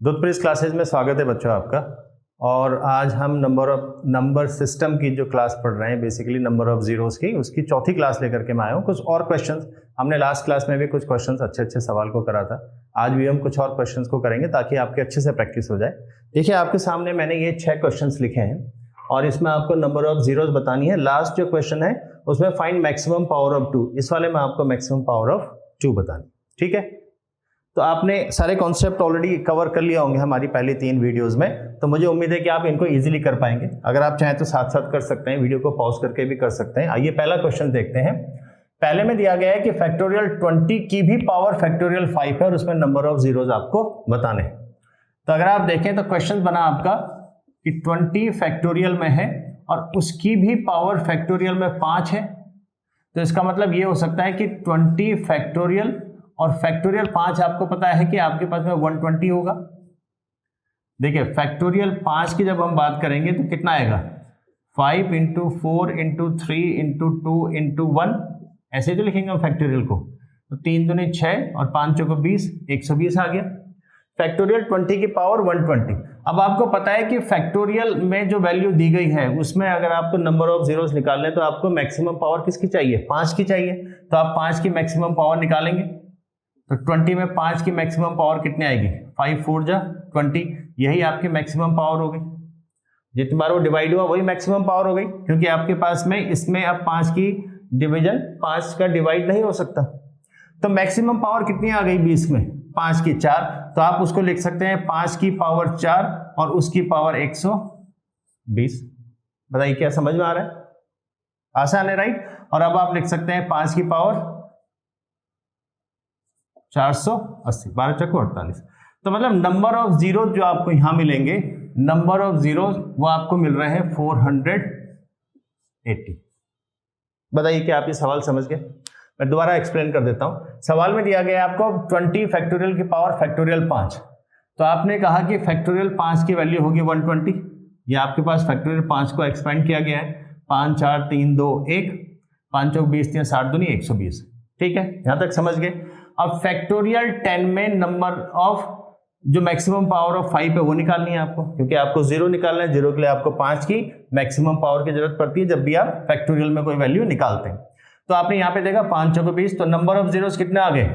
दुधप्रीस classes में स्वागत है बच्चों आपका। और आज हम नंबर सिस्टम की जो क्लास पढ़ रहे हैं, बेसिकली नंबर ऑफ जीरोस की, उसकी चौथी क्लास लेकर के मैं आया हूँ। कुछ और क्वेश्चंस हमने लास्ट क्लास में भी कुछ क्वेश्चंस अच्छे सवाल को करा था। आज भी हम कुछ और क्वेश्चंस को करेंगे ताकि आपके अच्छे से प्रैक्टिस हो जाए। देखिए आपके सामने मैंने ये 6 क्वेश्चंस लिखे हैं और इसमें आपको नंबर ऑफ जीरोस बतानी है। लास्ट जो क्वेश्चन है उसमें फाइंड मैक्सिमम पावर ऑफ 2, इस वाले में आपको मैक्सिमम पावर ऑफ 2 बतानी। ठीक है, तो आपने सारे कॉन्सेप्ट ऑलरेडी कवर कर लिया होंगे हमारी पहली 3 वीडियोस में, तो मुझे उम्मीद है कि आप इनको इजीली कर पाएंगे। अगर आप चाहें तो साथ साथ कर सकते हैं, वीडियो को पॉज करके भी कर सकते हैं। आइए पहला क्वेश्चन देखते हैं। पहले में दिया गया है कि फैक्टोरियल 20 की भी पावर फैक्टोरियल 5 है और उसमें नंबर ऑफ जीरोस आपको बताने हैं। तो अगर आप देखें तो क्वेश्चन बना आपका कि 20 फैक्टोरियल में है और उसकी भी पावर फैक्टोरियल में 5 है। तो इसका मतलब ये हो सकता है कि 20 फैक्टोरियल और फैक्टोरियल 5 आपको पता है कि आपके पास में 120 होगा। देखिए फैक्टोरियल 5 की जब हम बात करेंगे तो कितना आएगा, 5 × 4 × 3 × 2 × 1, ऐसे तो लिखेंगे हम फैक्टोरियल को। तो 3 दूनी 6 और 5 चौको 20, 120 आ गया। फैक्टोरियल 20 की पावर 120। अब आपको पता है कि फैक्टोरियल में जो वैल्यू दी गई है उसमें अगर आपको नंबर ऑफ जीरोस निकालने तो आपको मैक्सिमम पावर किसकी चाहिए, 5 की चाहिए। तो आप 5 की मैक्सिमम पावर निकालेंगे तो 20 में 5 की मैक्सिमम पावर कितनी आएगी, 5 4 जा 20, यही आपकी मैक्सिमम पावर हो गई। जितनी बार वो डिवाइड हुआ वही मैक्सिमम पावर हो गई, क्योंकि आपके पास में इसमें अब 5 की डिवीजन 5 का डिवाइड नहीं हो सकता। तो मैक्सिमम पावर कितनी आ गई 20 में, 5 की 4। तो आप उसको लिख सकते हैं 5 की पावर 4 और उसकी पावर 120। बताइए क्या समझ में आ रहा है, आसान है राइट। और अब आप लिख सकते हैं 5 की पावर 480, 12 चक्को 48। तो मतलब नंबर ऑफ जीरो जो आपको यहां मिलेंगे, नंबर ऑफ जीरो वो आपको मिल रहे हैं 480। बताइए क्या आप ये सवाल समझ गए। मैं दोबारा एक्सप्लेन कर देता हूं। सवाल में दिया गया है आपको 20 फैक्टोरियल की पावर फैक्टोरियल 5। तो आपने कहा कि फैक्टोरियल 5 की वैल्यू होगी 120। ये आपके पास फैक्टोरियल 5 को एक्सपेंड किया गया है, 5 4 3 2 1, 5 चौक 20 3 60 दूनी 120। ठीक है, यहां तक समझ गए। अब फैक्टोरियल 10 में नंबर ऑफ जो मैक्सिमम पावर ऑफ 5 है वो निकालनी है आपको, क्योंकि आपको जीरो निकालना है। जीरो के लिए आपको 5 की मैक्सिमम पावर की जरूरत पड़ती है जब भी आप फैक्टोरियल में कोई वैल्यू निकालते हैं। तो आपने यहां पे देखा 5 चौको 20, तो नंबर ऑफ जीरोस कितने आ गए,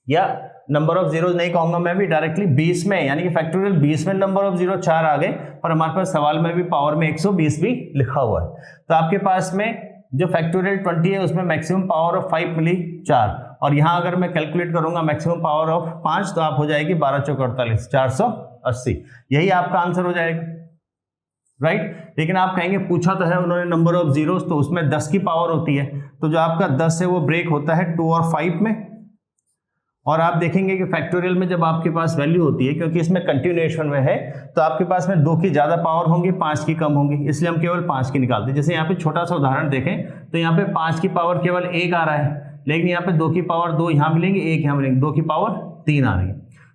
या नंबर ऑफ जीरोस नहीं कहूंगा मैं भी, डायरेक्टली 20 में, यानी कि फैक्टोरियल 20 में नंबर ऑफ जीरो 4 आ गए। पर हमारे पास सवाल में भी पावर में 120 भी लिखा हुआ है। तो आपके पास में जो फैक्टोरियल 20 है उसमें मैक्सिमम पावर ऑफ 5 मिली 4, और यहां अगर मैं कैलकुलेट करूंगा मैक्सिमम पावर ऑफ 5 तो आप हो जाएगी 12 चौक 48, 480। यही आपका आंसर हो जाएगा राइट। लेकिन आप कहेंगे पूछा तो है उन्होंने नंबर ऑफ जीरोस, तो उसमें 10 की पावर होती है, तो जो आपका 10 है वो ब्रेक होता है 2 और 5 में। और आप देखेंगे कि फैक्टोरियल में जब आपके पास वैल्यू होती है, क्योंकि इसमें कंटिन्यूएशन में है, तो आपके पास में 2 की ज्यादा पावर होंगी, 5 की कम होंगी, इसलिए हम केवल 5 की निकालते हैं। जैसे यहाँ पे छोटा सा उदाहरण देखें तो यहाँ पे 5 की पावर केवल 1 आ रहा है, लेकिन यहाँ पे 2 की पावर 2 यहाँ मिलेंगे, 1 यहाँ मिलेंगे, 2 की पावर 3 आ रही है।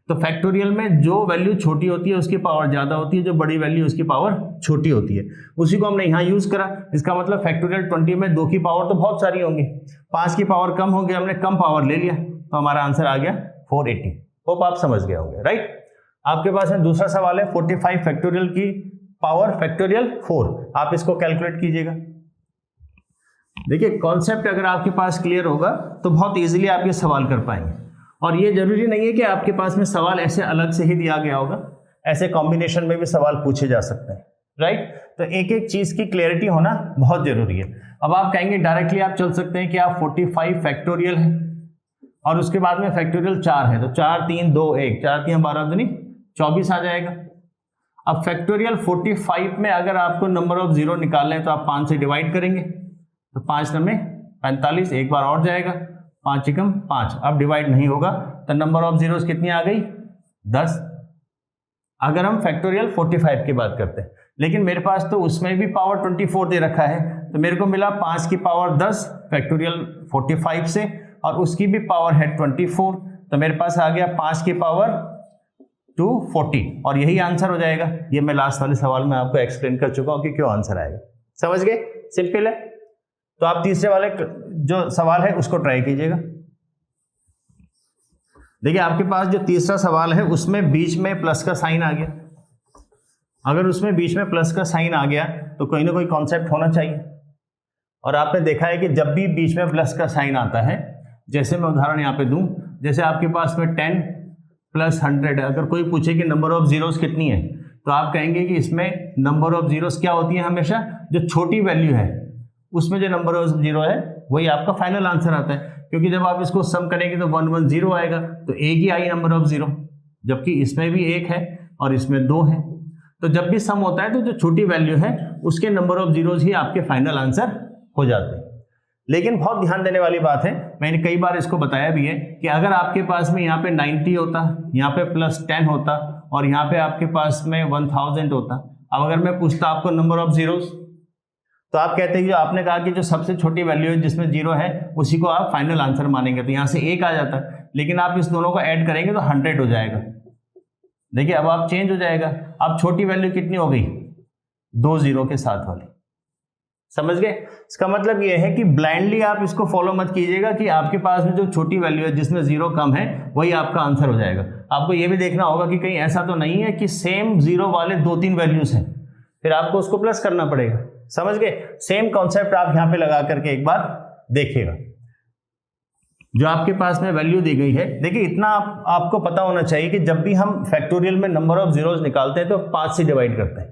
तो फैक्टोरियल में जो वैल्यू छोटी होती है उसकी पावर ज्यादा होती है, जो बड़ी वैल्यू उसकी पावर छोटी होती है। उसी को हमने यहाँ यूज करा। इसका मतलब फैक्टोरियल 20 में 2 की पावर तो बहुत सारी होंगी, 5 की पावर कम होगी, हमने कम पावर ले लिया, तो हमारा आंसर आ गया 480। होप आप समझ गए होंगे राइट। आपके पास में दूसरा सवाल है 45 फैक्टोरियल की पावर फैक्टोरियल 4। आप इसको कैलकुलेट कीजिएगा। देखिए कॉन्सेप्ट अगर आपके पास क्लियर होगा तो बहुत इजीली आप ये सवाल कर पाएंगे। और ये जरूरी नहीं है कि आपके पास में सवाल ऐसे अलग से ही दिया गया होगा, ऐसे कॉम्बिनेशन में भी सवाल पूछे जा सकते हैं राइट। तो एक एक चीज की क्लियरिटी होना बहुत जरूरी है। अब आप कहेंगे डायरेक्टली आप चल सकते हैं कि आप 45 फैक्टोरियल है और उसके बाद में फैक्टोरियल 4 है, तो 4 3 2 1, 4 3 12 दूनी 24 आ जाएगा। अब फैक्टोरियल 45 में अगर आपको नंबर ऑफ जीरो निकालना है तो आप 5 से डिवाइड करेंगे, तो 5 में 45, एक बार और जाएगा, 5 एकम 5। अब डिवाइड नहीं होगा तो नंबर ऑफ जीरोस कितनी आ गई, 10। अगर हम फैक्टोरियल 45 की बात करते हैं, लेकिन मेरे पास तो उसमें भी पावर 24 दे रखा है, तो मेरे को मिला 5 की पावर 10 फैक्टोरियल 45 से, और उसकी भी पावर है 24, तो मेरे पास आ गया 5 की पावर 240, और यही आंसर हो जाएगा। ये मैं लास्ट वाले सवाल में आपको एक्सप्लेन कर चुका हूं कि क्यों आंसर आएगा। समझ गए, सिंपल है। तो आप तीसरे वाले जो सवाल है उसको ट्राई कीजिएगा। देखिए आपके पास जो तीसरा सवाल है उसमें बीच में प्लस का साइन आ गया। अगर उसमें बीच में प्लस का साइन आ गया तो कोई ना कोई कॉन्सेप्ट होना चाहिए। और आपने देखा है कि जब भी बीच में प्लस का साइन आता है, जैसे मैं उदाहरण यहाँ पे दूं, जैसे आपके पास में 10 + 100, अगर कोई पूछे कि नंबर ऑफ जीरोस कितनी है तो आप कहेंगे कि इसमें नंबर ऑफ जीरोस क्या होती है, हमेशा जो छोटी वैल्यू है उसमें जो नंबर ऑफ जीरो है वही आपका फाइनल आंसर आता है। क्योंकि जब आप इसको सम करेंगे तो 110 आएगा, तो एक ही आई नंबर ऑफ जीरो, जबकि इसमें भी एक है और इसमें 2 है। तो जब भी सम होता है तो जो छोटी वैल्यू है उसके नंबर ऑफ जीरोस ही आपके फाइनल आंसर हो जाते हैं। लेकिन बहुत ध्यान देने वाली बात है, मैंने कई बार इसको बताया भी है कि अगर आपके पास में यहाँ पे 90 होता, यहाँ पे +10 होता और यहाँ पे आपके पास में 1000 होता, अब अगर मैं पूछता आपको नंबर ऑफ जीरोस, तो आप कहते हैं जो आपने कहा कि जो सबसे छोटी वैल्यू है जिसमें जीरो है उसी को आप फाइनल आंसर मानेंगे, तो यहाँ से 1 आ जाता, लेकिन आप इस दोनों को ऐड करेंगे तो 100 हो जाएगा। देखिए अब आप चेंज हो जाएगा, अब छोटी वैल्यू कितनी हो गई, 2 जीरो के साथ वाली। समझ गए? इसका मतलब ये है कि ब्लाइंडली आप इसको फॉलो मत कीजिएगा कि आपके पास में जो छोटी वैल्यू है जिसमें जीरो कम है वही आपका आंसर हो जाएगा। आपको ये भी देखना होगा कि कहीं ऐसा तो नहीं है कि सेम जीरो वाले 2-3 वैल्यूज हैं, फिर आपको उसको प्लस करना पड़ेगा। समझ गए? सेम कॉन्सेप्ट आप यहाँ पे लगा करके एक बार देखिएगा। जो आपके पास में वैल्यू दी गई है, देखिए इतना आपको पता होना चाहिए कि जब भी हम फैक्टोरियल में नंबर ऑफ जीरोस निकालते हैं तो 5 से डिवाइड करते हैं।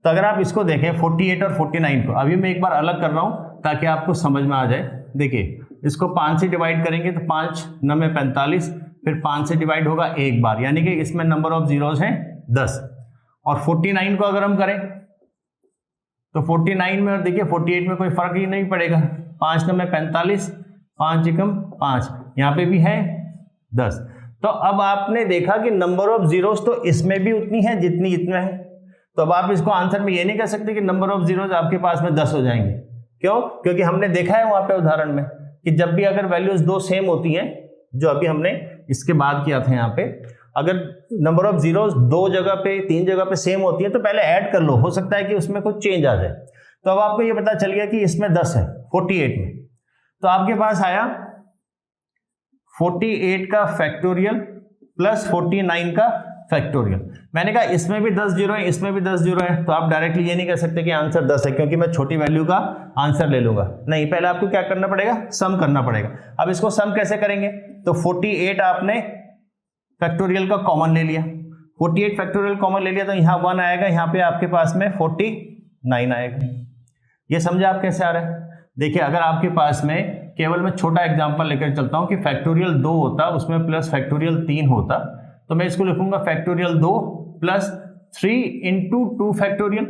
तो अगर आप इसको देखें 48 और 49 को, अभी मैं एक बार अलग कर रहा हूं ताकि आपको समझ में आ जाए। देखिए इसको 5 से डिवाइड करेंगे तो 5 9 45, फिर 5 से डिवाइड होगा एक बार, यानी कि इसमें नंबर ऑफ जीरोस हैं 10। और 49 को अगर हम करें तो 49 में और देखिए 48 में कोई फर्क ही नहीं पड़ेगा, 5 9 45, 5 एकम 5, यहाँ पे भी है 10। तो अब आपने देखा कि नंबर ऑफ जीरोस तो इसमें भी उतनी है जितनी इसमें है। तो अब आप इसको आंसर में ये नहीं कह सकते कि नंबर ऑफ जीरोस आपके पास में 10 हो जाएंगे। क्यों? क्योंकि हमने देखा है वहां पे उदाहरण में कि जब भी अगर वैल्यूज 2 सेम होती हैं, जो अभी हमने इसके बाद किया था यहाँ पे, अगर नंबर ऑफ जीरोस 2 जगह पे 3 जगह पे सेम होती है तो पहले ऐड कर लो, हो सकता है कि उसमें कुछ चेंज आ जाए। तो अब आपको ये पता चल गया कि इसमें 10 है 48 में, तो आपके पास आया 48 का फैक्टोरियल प्लस 49 का फैक्टोरियल। मैंने कहा इसमें भी 10 जीरो है, इसमें भी 10 जीरो है, तो आप डायरेक्टली ये नहीं कह सकते कि आंसर 10 है क्योंकि मैं छोटी वैल्यू का आंसर ले लूंगा। नहीं, पहले आपको क्या करना पड़ेगा, सम करना पड़ेगा। अब इसको सम कैसे करेंगे, तो 48 आपने फैक्टोरियल का कॉमन ले लिया, 48 फैक्टोरियल कॉमन ले लिया तो यहाँ 1 आएगा, यहाँ पे आपके पास में 49 आएगा। ये समझे आप कैसे आ रहा है? देखिए अगर आपके पास में केवल मैं छोटा एग्जांपल लेकर चलता हूं कि फैक्टोरियल 2 होता, उसमें प्लस फैक्टोरियल 3 होता, तो मैं इसको लिखूंगा फैक्टोरियल 2 प्लस 3 इंटू 2 फैक्टोरियल,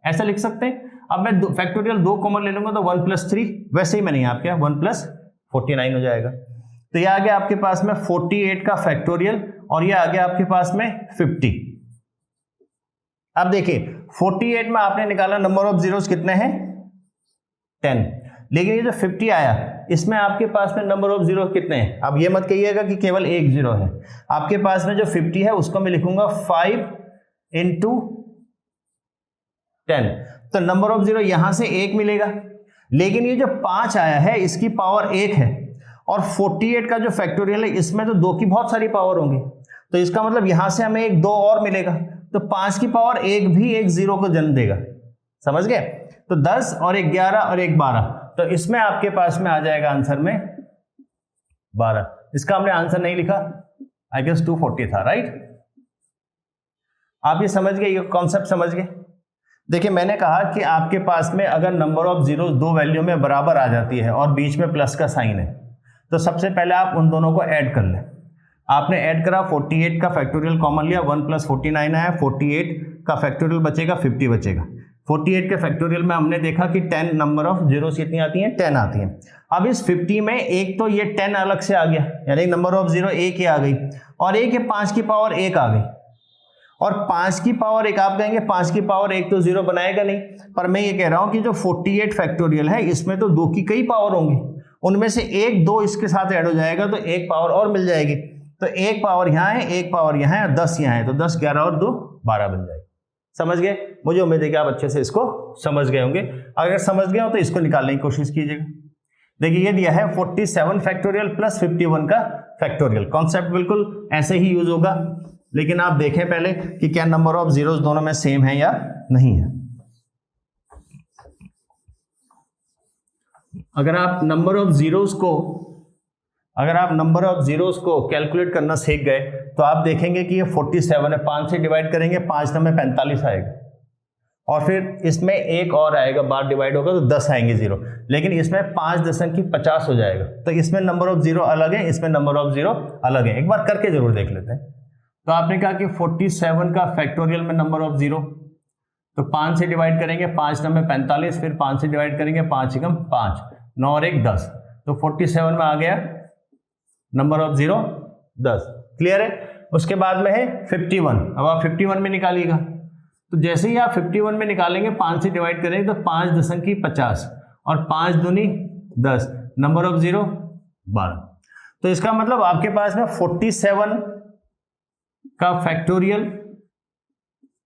ऐसा लिख सकते हैं। अब मैं फैक्टोरियल 2 कॉमन ले लूंगा तो 1 + 3, वैसे ही मैंने यहाँ किया 1 + 49 हो जाएगा। तो ये आ गया आपके पास में 48 का फैक्टोरियल और ये आ गया आपके पास में 50। अब देखिए 48 में आपने निकाला नंबर ऑफ जीरोस कितने हैं, 10, लेकिन ये जो 50 आया इसमें आपके पास में नंबर ऑफ जीरो कितने हैं। अब ये मत कहिएगा कि केवल एक जीरो है, आपके पास में जो 50 है उसको मैं लिखूंगा 5 इंटू 10, तो नंबर ऑफ जीरो यहां से 1 मिलेगा, लेकिन ये जो 5 आया है इसकी पावर 1 है और 48 का जो फैक्टोरियल है इसमें तो 2 की बहुत सारी पावर होंगी, तो इसका मतलब यहां से हमें एक 2 और मिलेगा, तो 5 की पावर 1 भी एक जीरो को जन्म देगा। समझ गए? तो 10 और 11 और 12, तो इसमें आपके पास में आ जाएगा आंसर में 12। इसका हमने आंसर नहीं लिखा, आई गेस 240 था, राइट? आप ये समझ गए, ये कॉन्सेप्ट समझ गए। देखिए मैंने कहा कि आपके पास में अगर नंबर ऑफ जीरो 2 वैल्यू में बराबर आ जाती है और बीच में प्लस का साइन है, तो सबसे पहले आप उन दोनों को ऐड कर लें। आपने ऐड करा, 48 का फैक्टोरियल कॉमन लिया, 1 + 49 आया, 48 का फैक्टोरियल बचेगा, 50 बचेगा। 48 के फैक्टोरियल में हमने देखा कि 10 नंबर ऑफ जीरोस कितनी आती हैं, 10 आती हैं। अब इस 50 में एक तो ये 10 अलग से आ गया, यानी नंबर ऑफ जीरो 1 ही आ गई, और एक है 5 की पावर 1 आ गई, और 5 की पावर 1 आप कहेंगे 5 की पावर 1 तो जीरो बनाएगा नहीं, पर मैं ये कह रहा हूं कि जो 48 फैक्टोरियल है इसमें तो 2 की कई पावर होंगी, उनमें से 1 2 इसके साथ ऐड हो जाएगा तो 1 पावर और मिल जाएगी, तो 1 पावर यहाँ है, 1 पावर यहाँ है और 10 यहाँ है, तो 10 11 और 2 12 बन जाएगी। समझ गए? मुझे उम्मीद है कि आप अच्छे से इसको समझ गए होंगे। अगर समझ गए हो तो इसको निकालने की कोशिश कीजिएगा। देखिए ये दिया है 47 फैक्टोरियल प्लस 51 का फैक्टोरियल। कॉन्सेप्ट बिल्कुल ऐसे ही यूज होगा, लेकिन आप देखें पहले कि क्या नंबर ऑफ जीरोस दोनों में सेम है या नहीं है। अगर आप नंबर ऑफ जीरोस को कैलकुलेट करना सीख गए तो आप देखेंगे कि ये 47 है, 5 से डिवाइड करेंगे 5 में 45 आएगा, और फिर इसमें एक और आएगा, बार डिवाइड होगा तो 10 आएंगे जीरो, लेकिन इसमें 5.50 हो जाएगा। तो इसमें नंबर ऑफ जीरो अलग है, इसमें नंबर ऑफ जीरो अलग है। एक बार करके जरूर देख लेते हैं। तो आपने कहा कि 47 का फैक्टोरियल में नंबर ऑफ जीरो, तो 5 से डिवाइड करेंगे 5 में 45, फिर 5 से डिवाइड करेंगे 5 एकम 5, 9 और 1 10, तो 47 में आ गया नंबर ऑफ जीरो 10। क्लियर है। उसके बाद में है 51। अब आप 51 में निकालिएगा, तो जैसे ही आप 51 में निकालेंगे 5 से डिवाइड करेंगे तो 5.50 और 5 दूनी 10, नंबर ऑफ जीरो 12। तो इसका मतलब आपके पास में 47 का फैक्टोरियल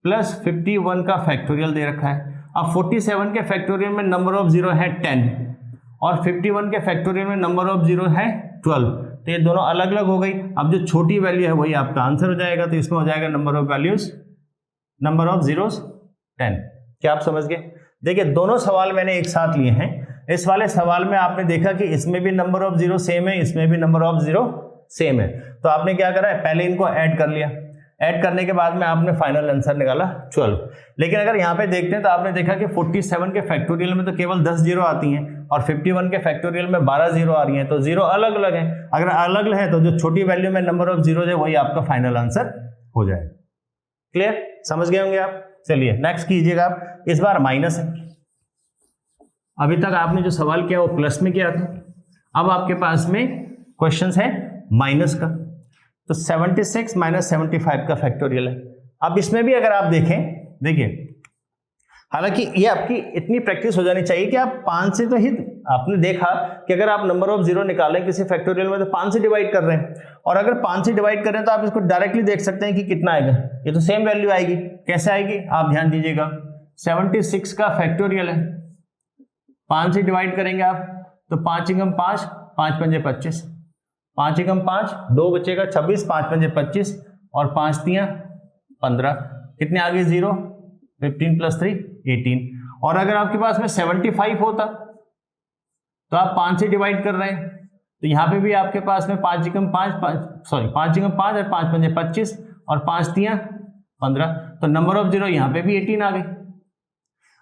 प्लस 51 का फैक्टोरियल दे रखा है। अब 47 के फैक्टोरियल में नंबर ऑफ जीरो है 10 और 51 के फैक्टोरियल में नंबर ऑफ जीरो है 12, तो ये दोनों अलग अलग हो गई। अब जो छोटी वैल्यू है वही आपका आंसर हो जाएगा, तो इसमें हो जाएगा number of values, number of zeros 10। क्या आप समझ गए? देखिए दोनों सवाल मैंने एक साथ लिए हैं। इस वाले सवाल में आपने देखा कि इसमें भी नंबर ऑफ जीरो सेम है, इसमें भी नंबर ऑफ जीरो सेम है, तो आपने क्या करा है, पहले इनको ऐड कर लिया। ऐड करने के बाद में आपने फाइनल आंसर निकाला 12। लेकिन अगर यहाँ पे देखते हैं तो आपने देखा कि 47 के फैक्टोरियल में तो केवल 10 जीरो आती हैं और 51 के फैक्टोरियल में 12 जीरो आ रही हैं, तो जीरो अलग अलग है। अगर अलग अलग है तो जो छोटी वैल्यू में नंबर ऑफ जीरो है वही आपका फाइनल आंसर हो जाएगा। क्लियर? समझ गए होंगे आप। चलिए नेक्स्ट कीजिएगा आप। इस बार माइनस है। अभी तक आपने जो सवाल किया वो प्लस में किया था, अब आपके पास में क्वेश्चन है माइनस का। तो 76 माइनस 75 का फैक्टोरियल है। अब इसमें भी अगर आप देखें, देखिए हालांकि ये आपकी इतनी प्रैक्टिस हो जानी चाहिए कि आप 5 से तो ही आपने देखा कि अगर आप नंबर ऑफ जीरो निकालें किसी फैक्टोरियल में तो 5 से डिवाइड कर रहे हैं, और अगर 5 से डिवाइड कर रहे हैं तो आप इसको डायरेक्टली देख सकते हैं कि कितना आएगा, ये तो सेम वैल्यू आएगी। कैसे आएगी आप ध्यान दीजिएगा। 76 का फैक्टोरियल है, 5 से डिवाइड करेंगे आप तो 5 एकम 5, 5 पंजे 25, 5 एकम 5, 2 बचेगा 26, 5 पंजे 25 और 5 तियां 15, कितने आगे जीरो, 15 प्लस 3 18। और अगर आपके पास में 75 होता तो आप 5 से डिवाइड कर रहे हैं तो यहाँ पे भी आपके पास में 5 एकम 5 और 5 पंजे 25 और 5 तियां 15, तो नंबर ऑफ जीरो यहाँ पे भी 18 आ गई।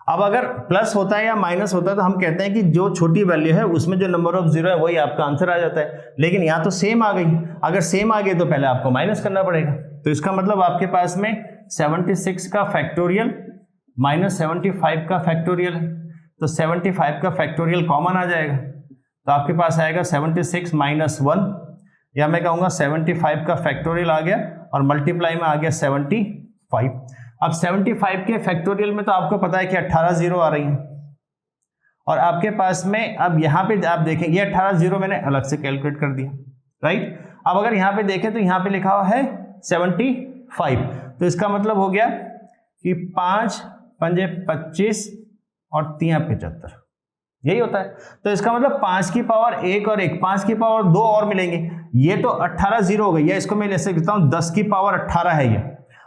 अब अगर प्लस होता है या माइनस होता है तो हम कहते हैं कि जो छोटी वैल्यू है उसमें जो नंबर ऑफ जीरो है वही आपका आंसर आ जाता है, लेकिन यहाँ तो सेम आ गई। अगर सेम आ गई तो पहले आपको माइनस करना पड़ेगा। तो इसका मतलब आपके पास में 76 का फैक्टोरियल माइनस 75 का फैक्टोरियल है, तो 75 का फैक्टोरियल कॉमन आ जाएगा, तो आपके पास आएगा 76 माइनस 1, या मैं कहूँगा 75 का फैक्टोरियल आ गया और मल्टीप्लाई में आ गया 75। अब 75 के फैक्टोरियल में तो आपको पता है कि 18 जीरो आ रही हैं, और आपके पास में अब यहाँ पे आप देखें ये 18 जीरो मैंने अलग से कैलकुलेट कर दिया, राइट। अब अगर यहाँ पे देखें तो यहाँ पे लिखा हुआ है 75, तो इसका मतलब हो गया कि 5 पंजे 25 और 3 75, यही होता है। तो इसका मतलब 5 की पावर 1 और 1, 5 की पावर 2 और मिलेंगे, ये तो 18 जीरो हो गई, या इसको मैं ले सकता हूँ 10 की पावर 18 है ये,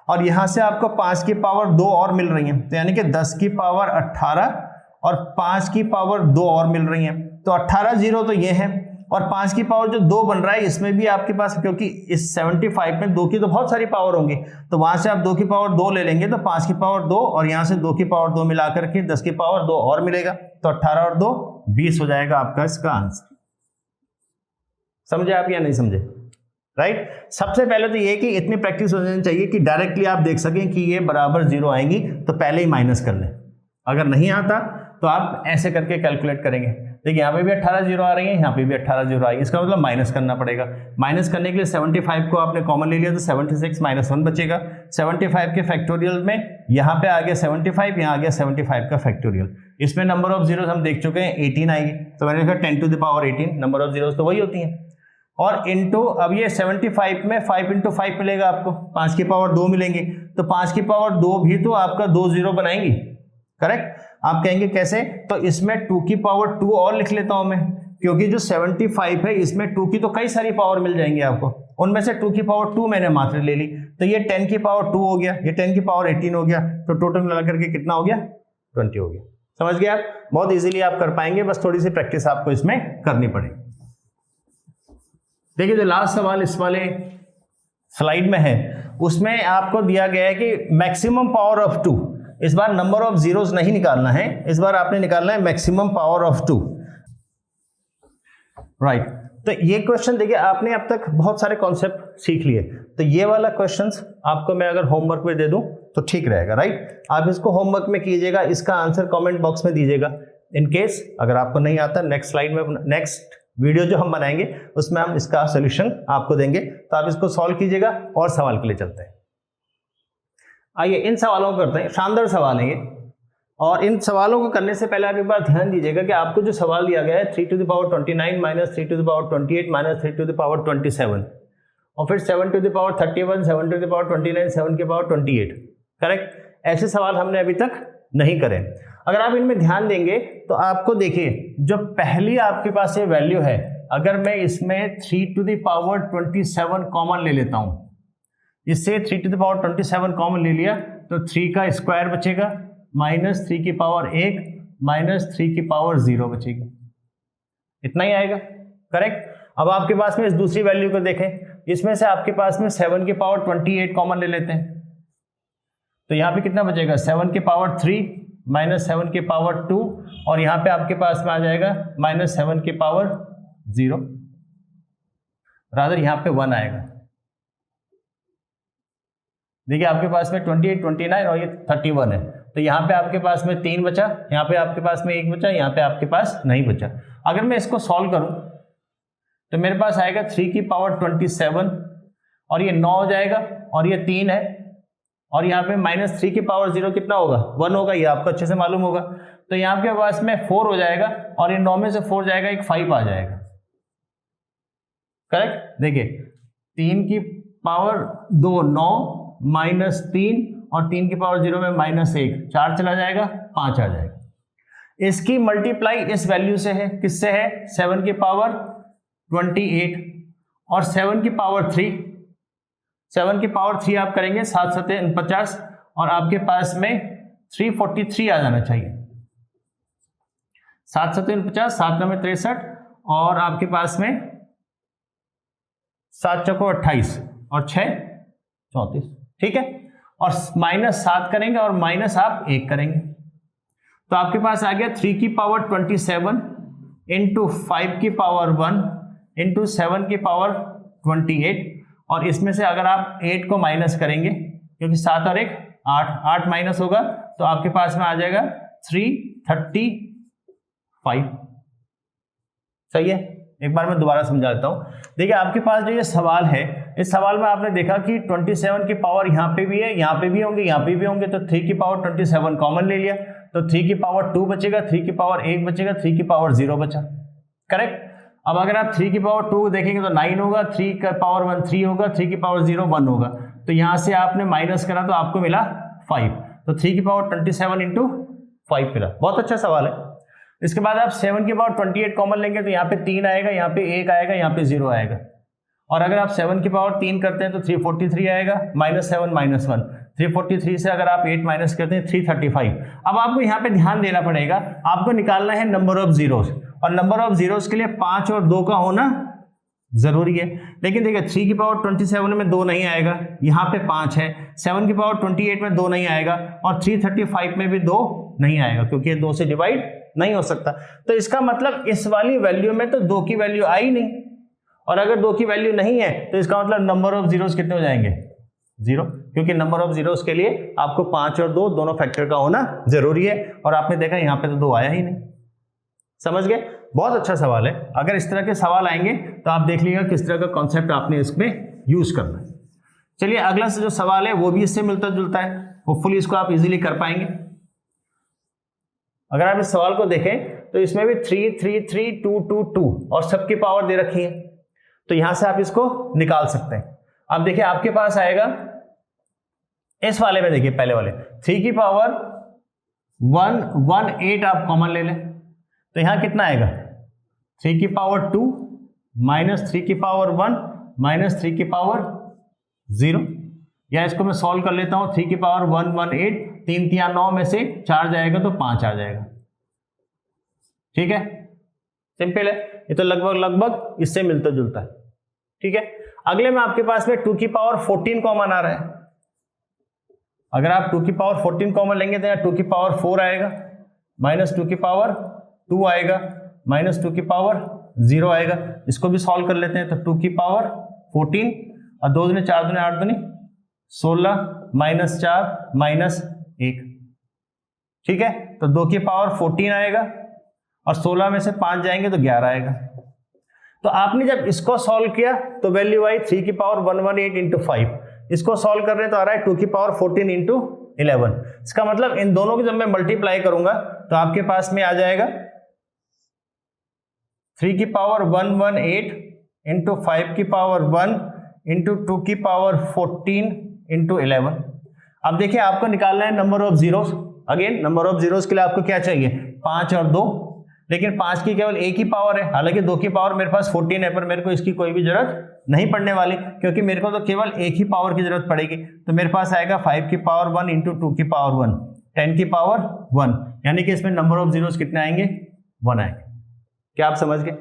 और यहां से आपको 5 की पावर 2 और मिल रही है, तो यानी कि 10 की पावर 18 और 5 की पावर 2 और मिल रही है। तो 18 जीरो तो ये है, और 5 की पावर जो 2 बन रहा है इसमें भी आपके पास, क्योंकि इस 75 में 2 की तो बहुत सारी पावर होंगी, तो वहां से आप 2 की पावर 2 ले लेंगे तो 5 की पावर 2 और यहां से 2 की पावर 2 मिलाकर के 10 की पावर 2 और मिलेगा, तो 18 और 2 20 हो जाएगा आपका इसका आंसर। समझे आप या नहीं समझे? राइट। सबसे पहले तो ये कि इतनी प्रैक्टिस हो जानी चाहिए कि डायरेक्टली आप देख सकें कि ये बराबर जीरो आएंगी तो पहले ही माइनस कर लें। अगर नहीं आता तो आप ऐसे करके कैलकुलेट करेंगे। देखिए यहाँ पे भी 18 जीरो आ रही है, यहाँ पे भी 18 जीरो आई, इसका मतलब माइनस करना पड़ेगा। माइनस करने के लिए 75 को आपने कॉमन ले लिया तो 76 माइनस 1 बचेगा। 75 के फैक्टोरियल में यहाँ पे आ गया 75, यहाँ आ गया 75 का फैक्टोरियल। इसमें नंबर ऑफ जीरोस हम देख चुके हैं 18 आएगी, तो मैंने लिखा 10 to the power 18, number of zeros तो वही होती हैं। और इंटू अब ये 75 में 5 इंटू 5 मिलेगा आपको, 5 की पावर 2 मिलेंगे, तो 5 की पावर 2 भी तो आपका 2 जीरो बनाएंगी, करेक्ट। आप कहेंगे कैसे, तो इसमें 2 की पावर 2 और लिख लेता हूं मैं, क्योंकि जो 75 है इसमें 2 की तो कई सारी पावर मिल जाएंगी आपको, उनमें से 2 की पावर 2 मैंने मात्र ले ली, तो ये 10 की पावर 2 हो गया, ये 10 की पावर 18 हो गया, तो टोटल मिला करके कितना हो गया 20 हो गया। समझ गए आप? बहुत इजीली आप कर पाएंगे, बस थोड़ी सी प्रैक्टिस आपको इसमें करनी पड़ेगी। देखिए जो लास्ट सवाल इस वाले स्लाइड में है उसमें आपको दिया गया है कि मैक्सिमम पावर ऑफ 2, इस बार नंबर ऑफ जीरोस नहीं निकालना है, इस बार आपने निकालना है मैक्सिमम पावर ऑफ 2, राइट। तो ये क्वेश्चन देखिए आपने अब तक बहुत सारे कॉन्सेप्ट सीख लिए, तो ये वाला क्वेश्चंस आपको मैं अगर होमवर्क में दे दूं तो ठीक रहेगा, राइट। आप इसको होमवर्क में कीजिएगा, इसका आंसर कमेंट बॉक्स में दीजिएगा। इन केस अगर आपको नहीं आता, नेक्स्ट स्लाइड में, नेक्स्ट वीडियो जो हम बनाएंगे उसमें हम इसका सोल्यूशन आपको देंगे, तो आप इसको सॉल्व कीजिएगा और सवाल के लिए चलते हैं। आइए इन सवालों को करते हैं, शानदार सवाल है ये, और इन सवालों को करने से पहले आप एक बार ध्यान दीजिएगा कि आपको जो सवाल दिया गया है 3 to the power 29 minus 3 to the power 28 minus 3 to the power 27 और फिर 7 to the power 31, 7 to the power 29, 7 के पावर 28, करेक्ट। ऐसे सवाल हमने अभी तक नहीं करे। अगर आप इनमें ध्यान देंगे तो आपको देखिए जो पहली आपके पास ये वैल्यू है, अगर मैं इसमें 3 to the power 27 कॉमन ले लेता हूं, इससे 3 to the power 27 कॉमन ले लिया तो 3 का स्क्वायर बचेगा माइनस 3 की पावर 1 माइनस 3 की पावर 0 बचेगी, इतना ही आएगा, करेक्ट। अब आपके पास में इस दूसरी वैल्यू को देखें, इसमें से आपके पास में 7 की पावर 28 कॉमन ले लेते हैं, तो यहां पे कितना बचेगा 7 की पावर 3 माइनस 7 की पावर 2 और यहां पे आपके पास में आ जाएगा माइनस 7 की पावर 0, रादर यहां पे 1 आएगा। देखिए आपके पास में 28, 29 और ये 31 है, तो यहाँ पे आपके पास में 3 बचा, यहाँ पे आपके पास में 1 बचा, यहाँ पे आपके पास नहीं बचा। अगर मैं इसको सॉल्व करूं तो मेरे पास आएगा 3 की पावर 27 और ये 9 हो जाएगा और ये 3 है और यहाँ पे माइनस 3 की पावर 0 कितना होगा 1 होगा, ये आपको अच्छे से मालूम होगा। तो यहाँ के पास में 4 हो जाएगा और ये 9 में से 4 जाएगा, एक 5 आ जाएगा, करेक्ट। देखिए 3 की पावर 2 9 माइनस 3 और 3 की पावर 0 में माइनस 1, 4 चला जाएगा 5 आ जाएगा। इसकी मल्टीप्लाई इस वैल्यू से है, किससे है 7 की पावर 28 और 7 की पावर 3, 7 की पावर 3 आप करेंगे 7 7 49 और आपके पास में 343 आ जाना चाहिए। 7 7 49, 7 9 63 और आपके पास में 7 चौको 28 और 6 34, ठीक है। और माइनस 7 करेंगे और माइनस आप 1 करेंगे, तो आपके पास आ गया 3 की पावर 27 इंटू 5 की पावर 1 इंटू 7 की पावर 28 और इसमें से अगर आप 8 को माइनस करेंगे क्योंकि 7 और 1 8, 8 माइनस होगा तो आपके पास में आ जाएगा 335। सही है, एक बार मैं दोबारा समझा देता हूं। देखिए आपके पास जो ये सवाल है, इस सवाल में आपने देखा कि 27 की पावर यहाँ पे भी है, यहाँ पे भी होंगे, यहाँ पे भी होंगे, तो 3 की पावर 27 कॉमन ले लिया तो 3 की पावर 2 बचेगा, 3 की पावर 1 बचेगा, 3 की पावर 0 बचा, करेक्ट। अब अगर आप 3 की पावर 2 देखेंगे तो 9 होगा, 3 का पावर 1 3 होगा, 3 की पावर 0 1 होगा, तो यहां से आपने माइनस करा तो आपको मिला 5, तो 3 की पावर 27 इंटू 5 मिला। बहुत अच्छा सवाल है। इसके बाद आप 7 की पावर 28 कॉमन लेंगे तो यहाँ पे 3 आएगा, यहाँ पे 1 आएगा, यहाँ पे 0 आएगा, और अगर आप 7 की पावर 3 करते हैं तो 343 आएगा, माइनस 7 माइनस 1, 343 से अगर आप 8 माइनस करते हैं 335। अब आपको यहाँ पे ध्यान देना पड़ेगा, आपको निकालना है नंबर ऑफ जीरोस, और नंबर ऑफ जीरोस के लिए 5 और 2 का होना जरूरी है। लेकिन देखिए 3 की पावर 27 में 2 नहीं आएगा, यहाँ पे 5 है, 7 की पावर 28 में 2 नहीं आएगा और 335 में भी 2 नहीं आएगा क्योंकि ये 2 से डिवाइड नहीं हो सकता। तो इसका मतलब इस वाली वैल्यू में तो 2 की वैल्यू आई नहीं, और अगर 2 की वैल्यू नहीं है तो इसका मतलब नंबर ऑफ जीरोस कितने हो जाएंगे 0, क्योंकि नंबर ऑफ जीरोस के लिए आपको 5 और 2 दोनों फैक्टर का होना जरूरी है, और आपने देखा यहाँ पे तो 2 आया ही नहीं। समझ गए? बहुत अच्छा सवाल है। अगर इस तरह के सवाल आएंगे तो आप देख लीजिएगा किस तरह का कॉन्सेप्ट आपने इसमें यूज करना है। चलिए अगला जो सवाल है वो भी इससे मिलता जुलता है, होपफुली इसको आप इजीली कर पाएंगे। अगर आप इस सवाल को देखें तो इसमें भी 3 3 3 2 2 2 और सबकी पावर दे रखी है, तो यहां से आप इसको निकाल सकते हैं। अब देखिए आपके पास आएगा इस वाले में, देखिए पहले वाले 3 की पावर 1 1 8 आप कॉमन ले लें तो यहां कितना आएगा 3 की पावर 2 माइनस 3 की पावर 1 माइनस 3 की पावर 0, या इसको मैं सॉल्व कर लेता हूं 3 की पावर 118, 3 3 9 में से 4 जाएगा तो 5 आ जाएगा। ठीक है, सिंपल है, ये तो लगभग इससे मिलता जुलता है। ठीक है, अगले में आपके पास में 2 की पावर 14 कॉमन आ रहा है। अगर आप 2 की पावर 14 कॉमन लेंगे तो यहाँ 2 की पावर 4 आएगा, माइनस 2 की पावर 2 आएगा, माइनस 2 की पावर 0 आएगा। इसको भी सॉल्व कर लेते हैं, तो 2 की पावर 14 और 2 दूनी 4 दूनी 8 दूनी 16 माइनस 4 माइनस 1। ठीक है, तो 2 की पावर 14 आएगा और 16 में से 5 जाएंगे तो 11 आएगा। तो आपने जब इसको सॉल्व किया तो वैल्यू आई 3 की पावर 118 इंटू 5। इसको सॉल्व कर रहे हैं तो आ रहा है 2 की पावर 14 इंटू 11। इसका मतलब इन दोनों की जब मैं मल्टीप्लाई करूंगा तो आपके पास में आ जाएगा 3 की पावर 118 इंटू 5 की पावर 1 इंटू 2 की पावर 14 इंटू 11। अब देखिए आपको निकालना है number of zeros. Again number of zeros के लिए आपको क्या चाहिए, 5 और 2, लेकिन 5 की केवल एक ही पावर है। हालांकि 2 की पावर मेरे पास 14 है, पर मेरे को इसकी कोई भी जरूरत नहीं पड़ने वाली, क्योंकि मेरे को तो केवल एक ही पावर की जरूरत पड़ेगी। तो मेरे पास आएगा 5 की पावर 1 इंटू 2 की पावर 1, 10 की पावर 1, यानी कि इसमें नंबर ऑफ जीरोस कितने आएंगे, 1 आएंगे। क्या आप समझ गए?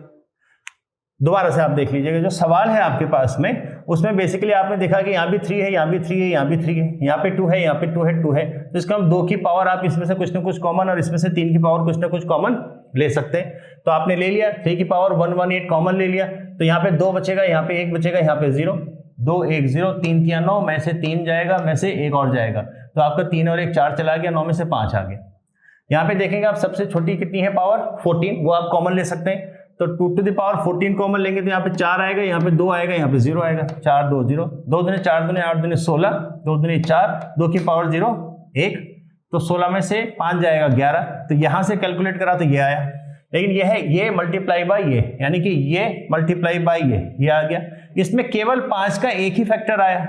दोबारा से आप देख लीजिएगा, जो सवाल है आपके पास में उसमें बेसिकली आपने देखा कि यहाँ भी 3 है, यहाँ भी 3 है, यहाँ भी 3 है, यहाँ पे 2 है, यहाँ पे 2 है, 2 है। तो इसका हम 2 की पावर आप इसमें से कुछ ना कुछ कॉमन और इसमें से 3 की पावर कुछ ना कुछ कॉमन ले सकते हैं। तो आपने ले लिया 3 की पावर 118 कॉमन ले लिया, तो यहाँ पे 2 बचेगा, यहाँ पे 1 बचेगा, यहाँ पे 0, 2 1 0, 3 3 9 में से 3 जाएगा, में से 1 और जाएगा, तो आपका 3 और 1 4 चला गया, 9 में से 5 आ गया। यहाँ पे देखेंगे आप सबसे छोटी कितनी है पावर 14, वो आप कॉमन ले सकते हैं। तो 2 टू द पावर 14 कॉमन लेंगे तो यहाँ पे 4 आएगा, यहाँ पे 2 आएगा, यहाँ पे 0 आएगा, 4 2 0, 2 दूनी 4 दूनी 8 दूनी 16, 2 दूनी 4, 2 की पावर 0 1, तो 16 में से 5 जाएगा 11। तो यहाँ से कैलकुलेट करा तो ये आया, लेकिन ये है ये मल्टीप्लाई बाय ये, यानी कि ये मल्टीप्लाई बाय ये आ गया। इसमें केवल 5 का एक ही फैक्टर आया,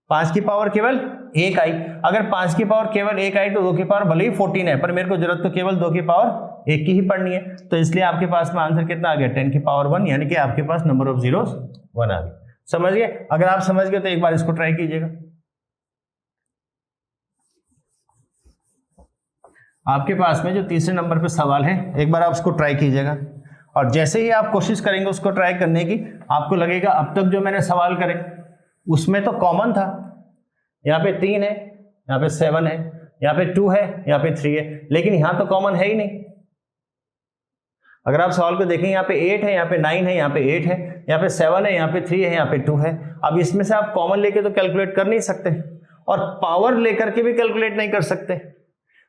5 की पावर केवल 1 आई। अगर 5 की पावर केवल 1 आई तो 2 की पावर भले ही 14 है, पर मेरे को जरूरत तो केवल 2 की पावर 1 की ही पढ़नी है। तो इसलिए आपके पास में आंसर कितना आ गया, 10 की पावर 1, यानी कि आपके पास नंबर ऑफ जीरोस 1 आ गया। समझ गए? अगर आप समझ गए तो एक बार इसको ट्राई कीजिएगा। आपके पास में जो तीसरे नंबर पे सवाल है, एक बार आप उसको ट्राई कीजिएगा, और जैसे ही आप कोशिश करेंगे उसको ट्राई करने की, आपको लगेगा अब तक जो मैंने सवाल करे उसमें तो कॉमन था, यहाँ पे 3 है, यहाँ पे 7 है, यहाँ पे 2 है, यहाँ पे 3 है, लेकिन यहाँ तो कॉमन है ही नहीं। अगर आप सवाल को देखें, यहाँ पे 8 है, यहाँ पे 9 है, यहाँ पे 8 है, यहाँ पे 7 है, यहाँ पे 3 है, यहाँ पे 2 है। अब इसमें से आप कॉमन लेके तो कैलकुलेट कर नहीं सकते, और पावर लेकर के भी कैलकुलेट नहीं कर सकते।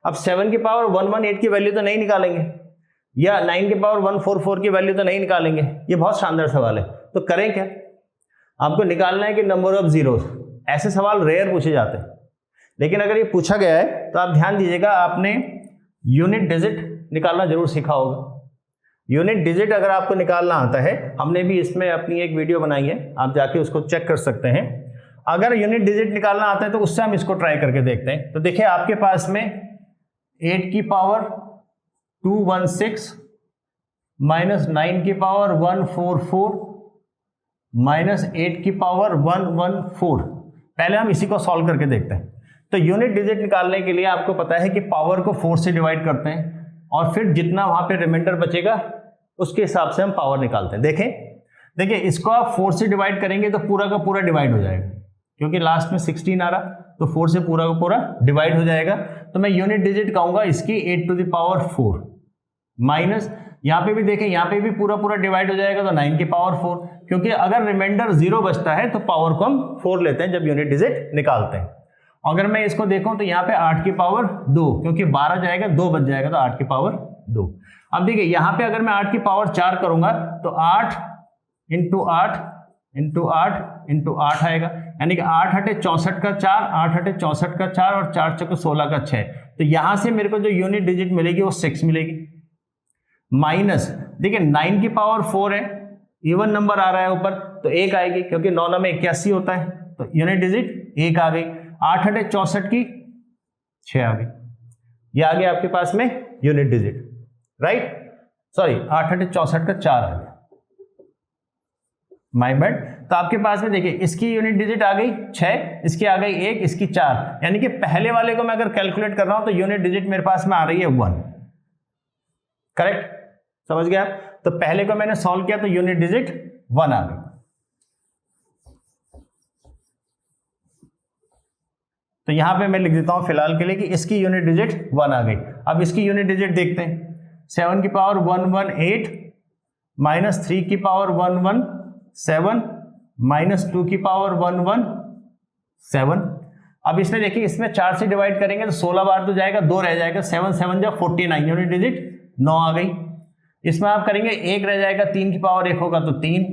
अब 7 की पावर 118 की वैल्यू तो नहीं निकालेंगे, या 9 की पावर 144 की वैल्यू तो नहीं निकालेंगे। ये बहुत शानदार सवाल है, तो करें क्या, आपको निकालना है कि नंबर ऑफ जीरोस। ऐसे सवाल रेयर पूछे जाते हैं, लेकिन अगर ये पूछा गया है तो आप ध्यान दीजिएगा, आपने यूनिट डिजिट निकालना जरूर सीखा होगा। यूनिट डिजिट अगर आपको निकालना आता है, हमने भी इसमें अपनी एक वीडियो बनाई है, आप जाके उसको चेक कर सकते हैं। अगर यूनिट डिजिट निकालना आता है तो उससे हम इसको ट्राई करके देखते हैं। तो देखिए आपके पास में 8 की पावर 216 माइनस 9 की पावर 144 माइनस 8 की पावर 114। पहले हम इसी को सॉल्व करके देखते हैं। तो यूनिट डिजिट निकालने के लिए आपको पता है कि पावर को 4 से डिवाइड करते हैं, और फिर जितना वहां पे रिमाइंडर बचेगा उसके हिसाब से हम पावर निकालते हैं। देखिए इसको आप 4 से डिवाइड करेंगे तो पूरा का पूरा डिवाइड हो जाएगा, क्योंकि लास्ट में 16 आ रहा, तो 4 से पूरा का पूरा डिवाइड हो जाएगा। तो मैं यूनिट डिजिट कहूंगा इसकी 8 टू द पावर 4 माइनस, यहाँ पे भी देखें, यहाँ पे भी पूरा पूरा डिवाइड हो जाएगा, तो 9 की पावर 4, क्योंकि अगर रिमाइंडर 0 बचता है तो पावर को हम 4 लेते हैं जब यूनिट डिजिट निकालते हैं। अगर मैं इसको देखूं तो यहाँ पे 8 की पावर 2, क्योंकि 12 जाएगा 2 बच जाएगा, तो 8 की पावर 2। अब देखिए यहाँ पे अगर मैं 8 की पावर 4 करूंगा तो 8 इंटू 8 इंटू 8 इंटू 8 आएगा, यानी कि 8 हटे 64 का 4, 8 हटे 64 का 4 और 4 चौके 16 का 6। तो यहां से मेरे को जो यूनिट डिजिट मिलेगी वो 6 मिलेगी। माइनस देखिए 9 की पावर 4 है, इवन नंबर आ रहा है ऊपर, तो 1 आएगी, क्योंकि 9 9 में 81 होता है, तो यूनिट डिजिट 1 आ गई। 8 हटे 64 की 6 आ गई, ये आ गया आपके पास में यूनिट डिजिट, राइट। सॉरी 8 8 64 का 4 आ गया, माय बैड। तो आपके पास में देखिए इसकी यूनिट डिजिट आ गई 6, इसकी आ गई 1, इसकी 4, यानी कि पहले वाले को मैं अगर कैलकुलेट कर रहा हूं तो यूनिट डिजिट मेरे पास में आ रही है 1, करेक्ट, समझ गया। तो पहले को मैंने सॉल्व किया तो यूनिट डिजिट 1 आ गई। तो यहां पे मैं लिख देता हूं फिलहाल के लिए कि इसकी यूनिट डिजिट 1 आ गई। अब इसकी यूनिट डिजिट देखते हैं, 7 की पावर 118 माइनस 3 की पावर 117 माइनस 2 की पावर 117। अब इसमें देखिए इसमें 4 से डिवाइड करेंगे तो 16 बार तो जाएगा, 2 रह जाएगा, 7 7 जा 49, यूनिट डिजिट 9 आ गई। इसमें आप करेंगे 1 रह जाएगा, 3 की पावर 1 होगा तो 3,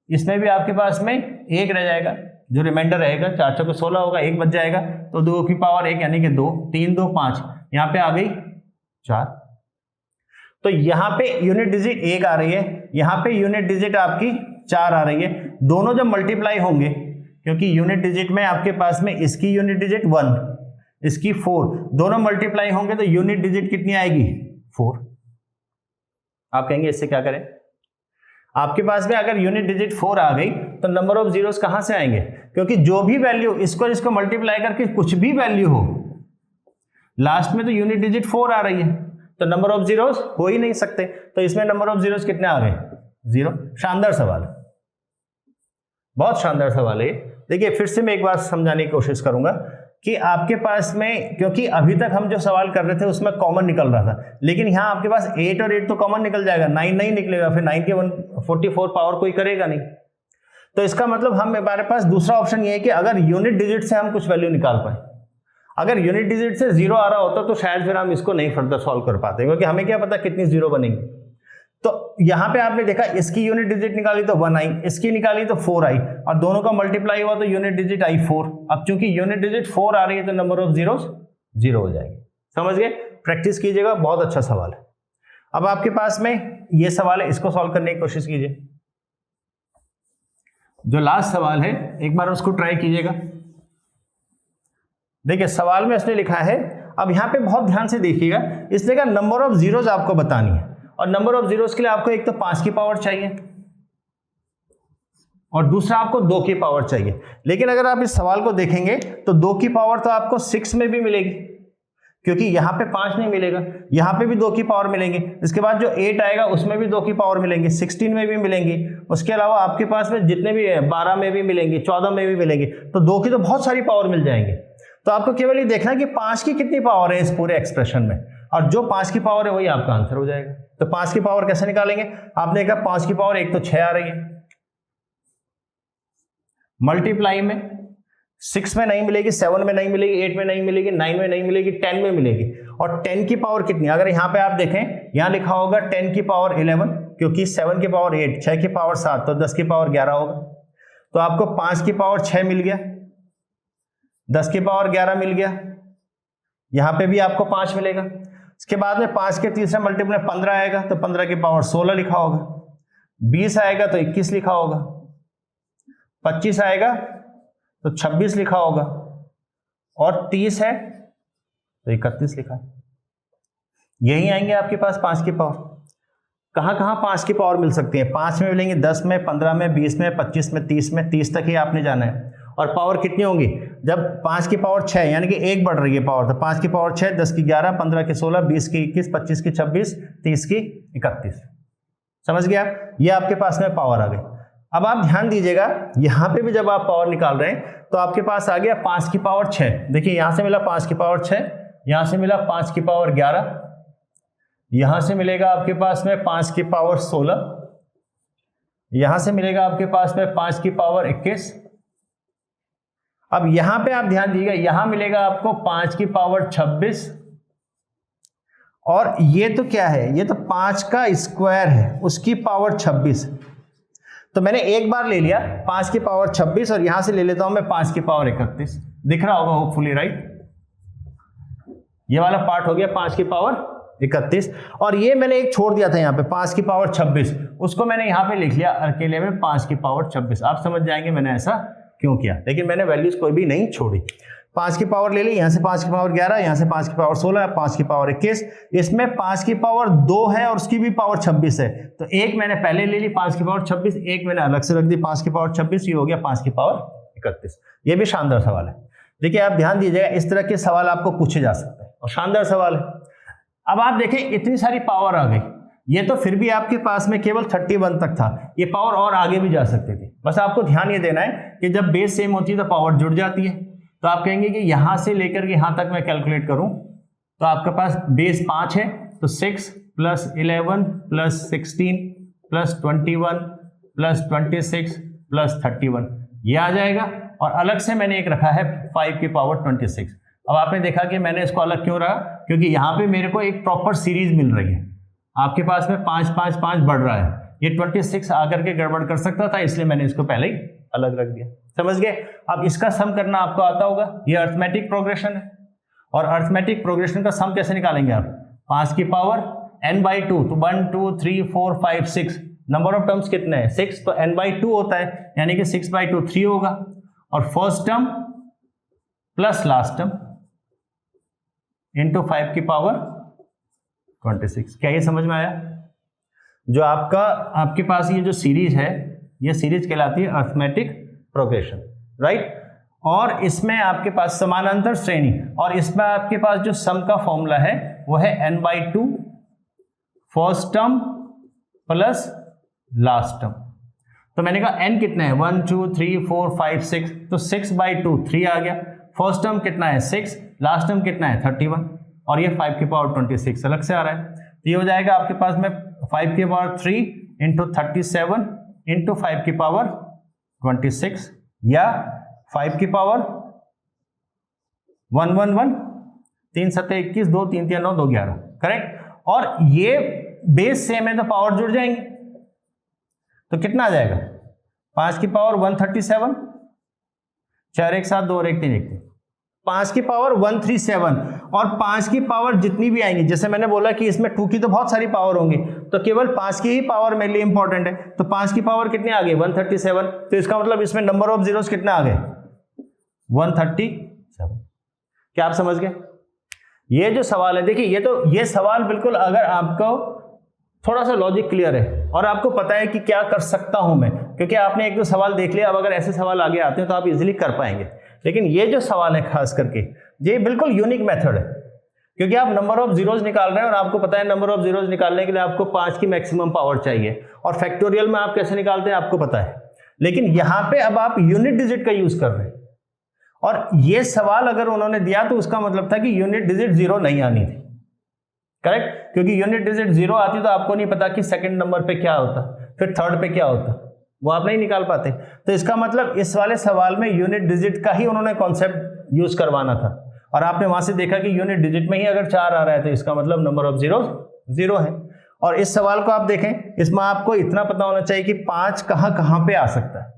इसमें भी आपके पास में 1 रह जाएगा, जो रिमाइंडर रहेगा 4 चौके 16 होगा, 1 बच जाएगा तो 2 की पावर 1 यानी कि 2, 3 2 5, यहाँ पे आ गई 4। तो यहाँ पे यूनिट डिजिट 1 आ रही है, यहाँ पे यूनिट डिजिट आपकी 4 आ रही है। दोनों जब मल्टीप्लाई होंगे, क्योंकि यूनिट डिजिट में आपके पास में इसकी यूनिट डिजिट 1, इसकी 4, दोनों मल्टीप्लाई होंगे तो यूनिट डिजिट कितनी आएगी 4। आप कहेंगे इससे क्या करें, आपके पास में अगर यूनिट डिजिट 4 आ गई तो नंबर ऑफ जीरोस कहां से आएंगे, क्योंकि जो भी वैल्यू इसको मल्टीप्लाई करके कुछ भी वैल्यू हो, लास्ट में तो यूनिट डिजिट 4 आ रही है, तो नंबर ऑफ जीरोस हो ही नहीं सकते। तो इसमें नंबर ऑफ जीरोस कितने आ गए 0। शानदार सवाल है, बहुत शानदार सवाल है। देखिए फिर से मैं एक बार समझाने की कोशिश करूंगा कि आपके पास में, क्योंकि अभी तक हम जो सवाल कर रहे थे उसमें कॉमन निकल रहा था, लेकिन यहाँ आपके पास 8 और 8 तो कॉमन निकल जाएगा, 9 नहीं निकलेगा, फिर 9 के 144 पावर कोई करेगा नहीं। तो इसका मतलब हमारे पास दूसरा ऑप्शन ये है कि अगर यूनिट डिजिट से हम कुछ वैल्यू निकाल पाए, अगर यूनिट डिजिट से 0 आ रहा होता तो शायद फिर हम इसको नहीं फर्दर सॉल्व कर पाते, क्योंकि हमें क्या पता कितनी 0 बनेंगी। तो यहां पे आपने देखा इसकी यूनिट डिजिट निकाली तो 1 आई, इसकी निकाली तो 4 आई, और दोनों का मल्टीप्लाई हुआ तो यूनिट डिजिट आई 4। अब चूंकि यूनिट डिजिट 4 आ रही है तो नंबर ऑफ जीरोस 0 हो जाएगी। समझ गए, प्रैक्टिस कीजिएगा, बहुत अच्छा सवाल है। अब आपके पास में ये सवाल है, इसको सॉल्व करने की कोशिश कीजिए। जो लास्ट सवाल है एक बार उसको ट्राई कीजिएगा। देखिए सवाल में इसने लिखा है, अब यहां पे बहुत ध्यान से देखिएगा, इसने कहा नंबर ऑफ जीरोस आपको बतानी है, और नंबर ऑफ जीरोस के लिए आपको एक तो 5 की पावर चाहिए और दूसरा आपको 2 की पावर चाहिए। लेकिन अगर आप इस सवाल को देखेंगे तो 2 की पावर तो आपको 6 में भी मिलेगी, क्योंकि यहां पे 5 नहीं मिलेगा, यहां पे भी 2 की पावर मिलेंगी, इसके बाद जो 8 आएगा उसमें भी 2 की पावर मिलेंगी, 16 में भी मिलेंगी, उसके अलावा आपके पास में जितने भी है 12 में भी मिलेंगी, 14 में भी मिलेंगी, तो 2 की तो बहुत सारी पावर मिल जाएंगी। तो आपको केवल ये देखना है कि 5 की कितनी पावर है इस पूरे एक्सप्रेशन में, और जो 5 की पावर है वही आपका आंसर हो जाएगा। तो 5 की पावर कैसे निकालेंगे, आपने देखा 5 की पावर 1 तो 6 आ रही है, मल्टीप्लाई में 6 में नहीं मिलेगी, 7 में नहीं मिलेगी, 8 में नहीं मिलेगी, 9 में नहीं मिलेगी, 10 में मिलेगी। और 10 की पावर कितनी, अगर यहां पे आप देखें यहां लिखा होगा 10 की पावर 11, क्योंकि 7 की पावर 8, 6 की पावर 7, तो 10 की पावर 11 होगा। तो आपको 5 की पावर 6 मिल गया, 10 की पावर 11 मिल गया, यहां पे भी आपको 5 मिलेगा। इसके बाद में 5 के तीसरे मल्टीपल में 15 आएगा तो 15 की पावर 16 लिखा होगा, 20 आएगा तो 21 लिखा होगा, 25 आएगा तो 26 लिखा होगा, और 30 है तो 31 लिखा है। यही आएंगे आपके पास 5 की पावर। कहां कहां 5 की पावर मिल सकती है, 5 में मिलेंगे, 10 में, 15 में, 20 में, 25 में, 30 में, 30 तक ही आपने जाना है। और पावर कितनी होंगी, जब 5 की पावर 6 यानी कि 1 बढ़ रही है पावर, तो 5 की पावर 6, 10 की 11, 15 की 16, 20 की 21, 25 की 26, 30 की 31। समझ गया, ये आपके पास में पावर आ गई। अब आप ध्यान दीजिएगा, यहां पे भी जब आप पावर निकाल रहे हैं तो आपके पास आ गया 5 की पावर 6। देखिए यहां से मिला 5 की पावर 6, यहां से मिला 5 की पावर 11, यहां से मिलेगा आपके पास में 5 की पावर 16, यहां से मिलेगा आपके पास में 5 की पावर 21। अब यहां पे आप ध्यान दीजिएगा, यहां मिलेगा आपको 5 की पावर 26, और ये तो क्या है, ये तो 5 का स्क्वायर है, उसकी पावर 26। तो मैंने एक बार ले लिया 5 की पावर 26, और यहां से ले लेता हूं मैं 5 की पावर 31। दिख रहा होगा होपफुली, राइट। ये वाला पार्ट हो गया 5 की पावर 31, और ये मैंने एक छोड़ दिया था यहाँ पे 5 की पावर 26, उसको मैंने यहाँ पे लिख लिया अकेले में 5 की पावर 26। आप समझ जाएंगे मैंने ऐसा क्यों किया, लेकिन मैंने वैल्यूज कोई भी नहीं छोड़ी। 5 की पावर ले ली, यहाँ से 5 की पावर 11, यहाँ से 5 की पावर 16, 5 की पावर 21, इसमें 5 की पावर 2 है और उसकी भी पावर 26 है, तो एक मैंने पहले ले ली 5 की पावर 26, एक मैंने अलग से रख दी 5 की पावर 26, ये हो गया 5 की पावर 31। ये भी शानदार सवाल है। देखिए आप ध्यान दीजिएगा, इस तरह के सवाल आपको पूछे जा सकते हैं और शानदार सवाल है। अब आप देखें इतनी सारी पावर आ गई, ये तो फिर भी आपके पास में केवल 31 तक था, ये पावर और आगे भी जा सकती थी। बस आपको ध्यान ये देना है कि जब बेस सेम होती है तो पावर जुड़ जाती है। तो आप कहेंगे कि यहां से लेकर के यहां तक मैं कैलकुलेट करूं तो आपके पास बेस 5 है, तो 6 plus 11 plus 16 plus 21 plus 26 plus 31 ये आ जाएगा। और अलग से मैंने एक रखा है 5 की पावर 26। अब आपने देखा कि मैंने इसको अलग क्यों रखा, क्योंकि यहाँ पे मेरे को एक प्रॉपर सीरीज मिल रही है। आपके पास में 5 5 5 बढ़ रहा है, ये 26 आकर के गड़बड़ कर सकता था, इसलिए मैंने इसको पहले ही अलग रख दिया। समझ गए? अब इसका सम करना आपको आता होगा, ये अर्थमेटिक प्रोग्रेशन है। और अर्थमेटिक प्रोग्रेशन का सम कैसे निकालेंगे आप? 5 की पावर n/2, तो 1 2 3 4 5 6, नंबर ऑफ टर्म्स कितने हैं? 6, तो n/2 होता है, यानी कि 6/2 3 होगा। और first term plus last term into 5 की पावर 26। क्या ये समझ में आया? जो आपके पास ये जो सीरीज है, ये सीरीज कहलाती है अर्थमेटिक प्रोग्रेशन, राइट। और इसमें आपके पास समानांतर श्रेणी, और इसमें आपके पास जो सम का फॉर्मूला है वो है n/2 first term plus last term. तो मैंने कहा n कितना है? 1 2 3 4 5 6, तो 6/2 3 आ गया। फर्स्ट टर्म कितना है? 6, लास्ट टर्म कितना है? 31, और ये 5 की पावर 26 अलग से आ रहा है। तो ये हो जाएगा आपके पास में 5 की पावर 3 इंटू 37 इंटू 5 की पावर 26, या 5 की पावर 111, 3 7 21, 2 3 3 9 2 11, करेक्ट। और ये बेस सेम है तो पावर जुड़ जाएंगे, तो कितना आ जाएगा? 5 की पावर 137, 4 1 7 2 और 1 3 1 3, 5 की पावर 137। और 5 की पावर जितनी भी आएंगी, जैसे मैंने बोला कि इसमें 2 की तो बहुत सारी पावर होंगी, तो केवल 5 की ही पावर मेरे लिए इंपॉर्टेंट है। तो 5 की पावर कितने आ गए? 137, तो इसका मतलब इसमें नंबर ऑफ जीरोस कितने आ गए? 137। क्या आप समझ गए? ये जो सवाल है, देखिए ये सवाल बिल्कुल, अगर आपको थोड़ा सा लॉजिक क्लियर है और आपको पता है कि क्या कर सकता हूं मैं, क्योंकि आपने एक दो सवाल देख लिया, अब अगर ऐसे सवाल आगे आते हैं तो आप इजीली कर पाएंगे। लेकिन ये जो सवाल है खास करके, ये बिल्कुल यूनिक मेथड है, क्योंकि आप नंबर ऑफ जीरोस निकाल रहे हैं और आपको पता है नंबर ऑफ जीरोस निकालने के लिए आपको 5 की मैक्सिमम पावर चाहिए, और फैक्टोरियल में आप कैसे निकालते हैं आपको पता है। लेकिन यहां पे अब आप यूनिट डिजिट का यूज कर रहे हैं, और ये सवाल अगर उन्होंने दिया तो उसका मतलब था कि यूनिट डिजिट 0 नहीं आनी थी, करेक्ट। क्योंकि यूनिट डिजिट 0 आती तो आपको नहीं पता कि सेकंड नंबर पे क्या होता, फिर थर्ड पे क्या होता, वो आप नहीं निकाल पाते। तो इसका मतलब इस वाले सवाल में यूनिट डिजिट का ही उन्होंने कॉन्सेप्ट यूज करवाना था, और आपने वहां से देखा कि यूनिट डिजिट में ही अगर 4 आ रहा है तो इसका मतलब नंबर ऑफ जीरो 0 है। और इस सवाल को आप देखें, इसमें आपको इतना पता होना चाहिए कि 5 कहां पे आ सकता है,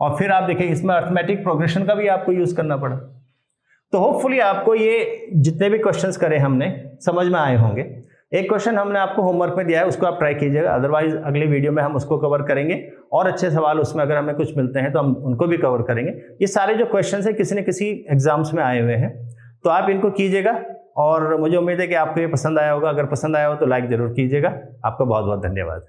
और फिर आप देखें इसमें अर्थमेटिक प्रोग्रेशन का भी आपको यूज करना पड़ा। तो होपफुली आपको ये जितने भी क्वेश्चंस करे हमने समझ में आए होंगे। एक क्वेश्चन हमने आपको होमवर्क में दिया है, उसको आप ट्राई कीजिएगा, अदरवाइज अगले वीडियो में हम उसको कवर करेंगे, और अच्छे सवाल उसमें अगर हमें कुछ मिलते हैं तो हम उनको भी कवर करेंगे। ये सारे जो क्वेश्चंस हैं किसी न किसी एग्जाम्स में आए हुए हैं, तो आप इनको कीजिएगा, और मुझे उम्मीद है कि आपको ये पसंद आया होगा। अगर पसंद आया हो तो लाइक जरूर कीजिएगा। आपका बहुत बहुत धन्यवाद।